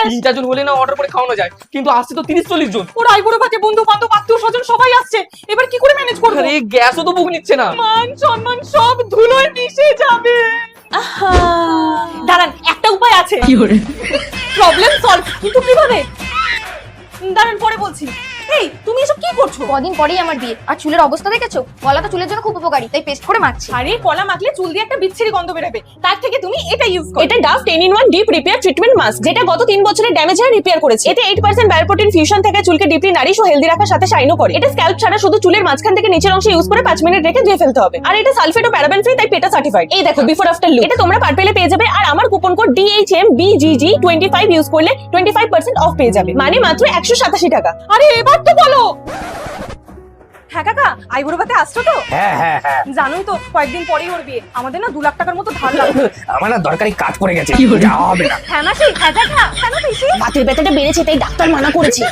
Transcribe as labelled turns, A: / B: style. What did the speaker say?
A: শেষ।
B: 3-4 জন হলে না অর্ডার করে খাওয়ানো যায়, কিন্তু আসছে তো 30-40 জন।
A: ওর আইবুড়ো ভাতে বন্ধু বান্ধব আত্মীয় স্বজন সবাই আসছে, এবার কি করে ম্যানেজ করবো?
B: আরে গ্যাসও তো বুক নিচ্ছে না।
A: মান সম্মান সব ধুলোয় মিশে যাবে। আহা, দাঁড়ান, একটা উপায় আছে। প্রবলেম সলভ, কিন্তু কিভাবে? দাঁড়ান, পরে বলছি। এই, তুমি এসব কি করছো?
C: কদিন পরেই আমার বিয়ে, আর চুলের অবস্থা দেখেছো? কলা তো চুলের জন্য খুব উপকারী, তাই পেস্ট করে মাখছি।
A: আরে কলা মাখলে চুল দিয়ে একটা বিচ্ছিরি গন্ধ বেরোবে, তার থেকে তুমি এটা ইউজ করো।
D: এটা Dove 10-in-1 deep repair treatment mask, যেটা গত 3 বছরের ড্যামেজ হেয়ার রিপেয়ার করেছে। এতে 8% বায়োপ্রোটিন ফিউশন থেকে চুলকে ডিপলি নারিশ ও হেলদি রাখার সাথে শাইনও করে। এটা স্ক্যাল্প ছাড়া শুধু চুলের মাঝখান থেকে নিচের অংশে ইউজ করে 5 মিনিট রেখে ধুয়ে ফেলতে হবে। আর এটা সালফেট ও প্যারাবেন ফ্রি, তাই পেটা সার্টিফাইড। এই দেখো বিফোর আফটার লুক, এটা তোমরা পার্পেলে পেয়ে যাবে। আর আমার কুপন কোড DHMBGG25 ইউজ করলে 25% অফ পেয়ে যাবে, মানে মাত্র 187 টাকা।
A: আরে এবার তো বলো। হ্যাঁ কাকা, আইবুড়ো ভাতে আসছো তো?
E: হ্যাঁ হ্যাঁ হ্যাঁ,
A: জানোই তো কয়েকদিন পরেই ওর বিয়ে, আমাদের না 2 লাখ টাকার মতো ধার লাগবে।
E: আমার না দরকারি কাজ পড়ে গেছে, যাওয়া হবে না।
A: হ্যাঁ মাসি, হ্যাঁ দেখা কেন পিসি?
D: বাতের ব্যথাটা বেড়েছে, তাই ডাক্তার মানা করেছে।